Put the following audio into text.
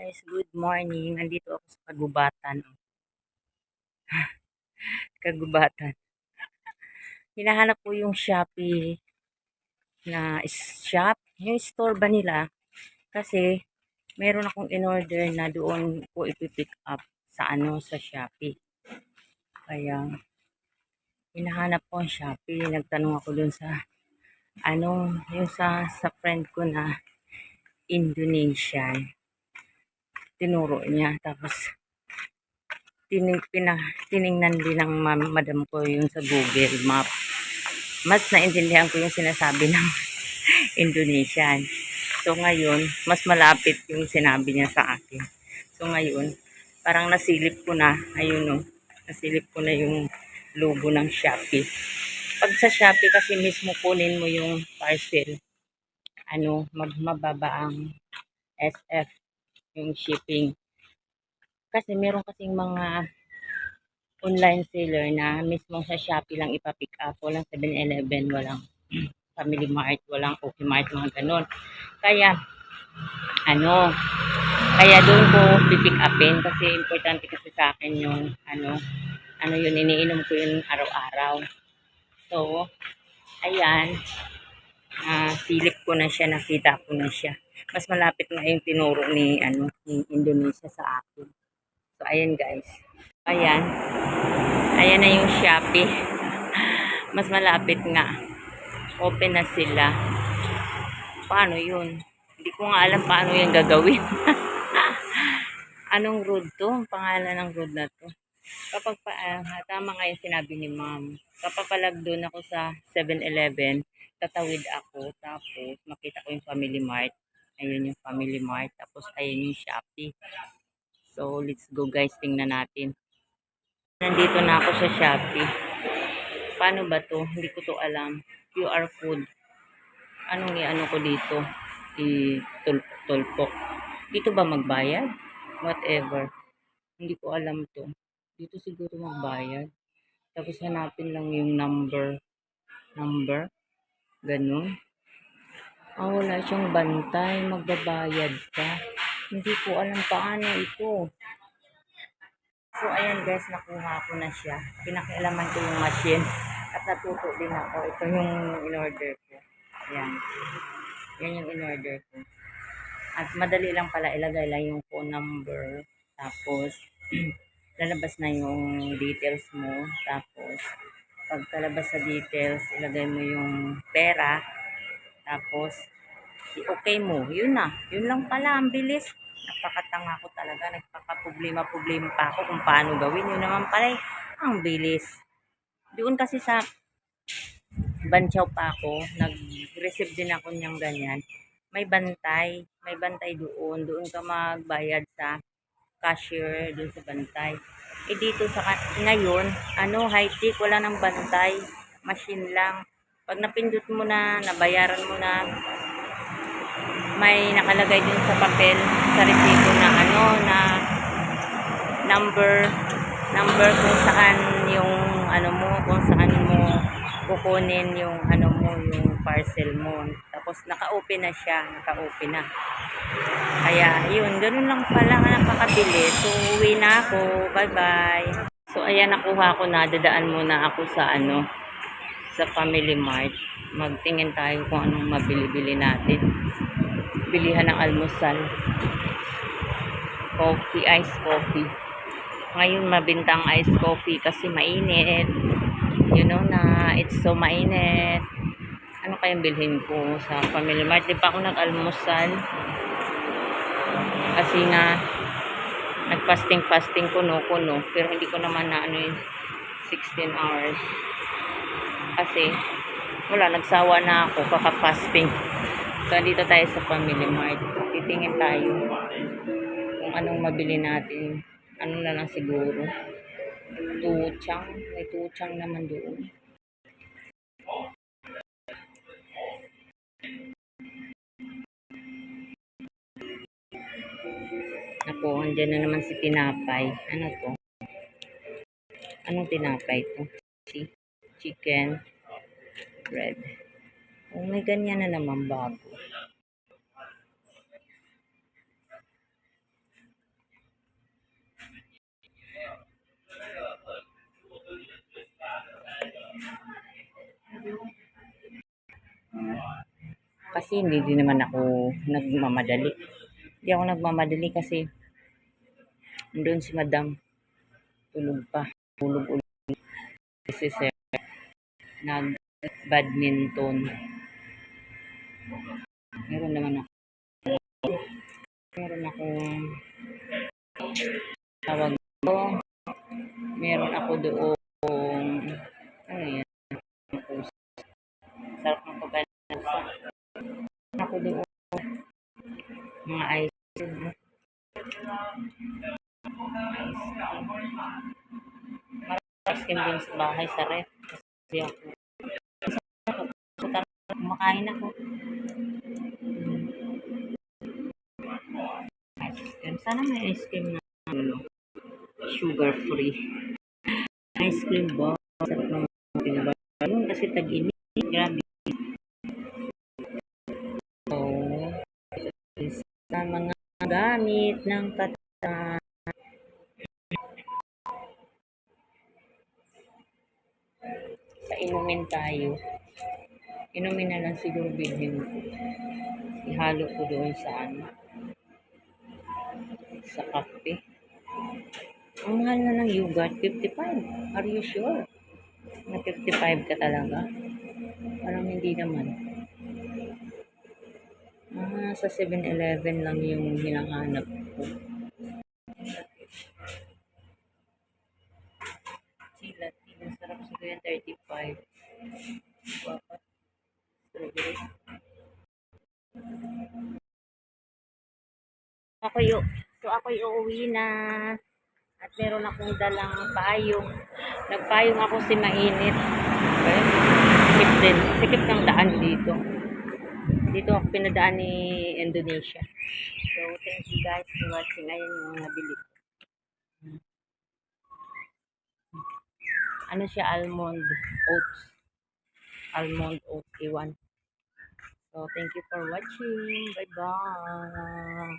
Guys, good morning. Nandito ako sa Kagubatan. Kagubatan. Hinahanap ko yung Shopee na shop, yung store ba nila? Kasi meron akong in-order na doon ko ipipick up sa sa Shopee. Kaya hinahanap ko ang Shopee. Nagtanong ako doon sa yung sa friend ko na Indonesian. Tinuro niya tapos tiningnan din ng madam ko yung sa Google Map. Mas naintindihan ko yung sinasabi ng Indonesian. So ngayon, mas malapit yung sinabi niya sa akin. So ngayon, parang nasilip ko na, ayun o, nasilip ko na yung logo ng Shopee. Pag sa Shopee kasi mismo kunin mo yung parcel, mababa ang SF, yung shipping. Kasi meron kasing mga online seller na mismo sa Shopee lang ipa-pick up. Walang 7-Eleven, walang Family Mart, walang Okay Mart, mga ganon. Kaya, kaya doon ko pipick upin kasi importante kasi sa akin yung, yun, iniinom ko yun araw-araw. So, ayan, silip ko na siya, nakita ko na siya. Mas malapit na yung tinuro ni Indonesia sa akin. So, ayan guys. Ayan. Ayan na yung Shopee. Mas malapit nga. Open na sila. Paano yun? Hindi ko nga alam paano yung gagawin. Anong road to? Ang pangalan ng road na to. Kapag tama nga yung sinabi ni ma'am. Kapag palag doon ako sa 7-Eleven, tatawid ako. Tapos makita ko yung Family Mart. Ayun yung Family Mart. Tapos ayun yung Shopee. So, let's go guys. Tingnan natin. Nandito na ako sa Shopee. Paano ba to? Hindi ko to alam. QR code. Anong i-ano ko dito? I-tulpok. Dito ba magbayad? Whatever. Hindi ko alam to. Dito siguro magbayad. Tapos hanapin lang yung number. Number. Ganun. Wala siyang bantay. Magbabayad ka. Hindi ko alam paano ito. So, ayan guys, nakuha ko na siya. Pinakialaman ko yung machine. At natuto din ako. Ito yung in-order ko. Ayan. Yan yung in-order ko. At madali lang pala ilagay lang yung phone number. Tapos, lalabas na yung details mo. Tapos, pagkalabas sa details, ilagay mo yung pera. Tapos, i-okay mo. Yun na. Yun lang pala. Ang bilis. Napakatanga ko talaga. Nagpakaproblema-problema pa ako kung paano gawin. Yun naman pala. Ang bilis. Doon kasi sa Banchaw pa ako. Nag-receive din ako niyang ganyan. May bantay. May bantay doon. Doon ka magbayad sa cashier. Doon sa bantay. Dito sa ngayon, high-tech. Wala nang bantay. Machine lang. Pag napindot mo na, nabayaran mo na, may nakalagay din sa papel sa resibo na na number kung saan yung kung saan mo kukunin yung yung parcel mo. Tapos naka-open na siya, naka-open na. Kaya yun, ganun lang pala, napakabilis. So uwi na ako. Bye-bye. So ayan, nakuha ko na, dadaan muna ako sa sa Family Mart. Magtingin tayo kung anong mabili-bili natin. Bilihan ng almusal. Coffee, iced coffee. Ngayon mabintang iced coffee kasi mainit. You know na, it's so mainit. Ano kayang bilhin ko sa Family Mart? Di pa ako nag-almusal. Kasi nga, nag-fasting kuno. Pero hindi ko naman na yung 16 hours. Kasi, wala, nagsawa na ako kaka-fasting. So, dito tayo sa Family Mart. Titingin tayo kung anong mabili natin. Ano na lang siguro. Tuchang. May tuchang naman doon. Ako, andyan na naman si tinapay. Ano to? Anong tinapay to? Chicken. Bread. Oh, may ganyan na naman bago. Kasi hindi din naman ako nagmamadali. Hindi ako nagmamadali kasi doon si madam tulog pa. Tulog ulit si sir. Nag-badminton. Meron naman ako. Meron akong tawag ko. Meron ako doon. Ano yan? Sarap ng pagkalansa. Ako doon. Mga ice cream. Ice cream din sa bahay sa ref. Kasi ako. So, kumakain ako. Ice cream. Sana may ice cream na sugar free. Ice cream ba? Sarap ng pinabay. Kasi tag-init. Grabe. So, sa mga gamit ng kata. Sa inumin tayo. Inumin na lang siguro bilhin ko. Ihalo ko doon sa sa kape. Ang mahal na ng yogurt, 55. Are you sure? Na 55 ka talaga? Parang hindi naman. Sa 7-Eleven lang yung hinahanap ko. Sila, sarap siguro yung 35. Wapat. Strawberry. Ako yung uuwi na. At meron akong dalang payong. Nagpayong ako si mainit. Okay? Sikip din. Sikip ng daan dito. Dito ako pinadaan ni Indonesia. So, thank you guys for watching. Ayan yung nabili ko. Ano siya? Almond oats. Almond oats iwan. So, thank you for watching. Bye-bye.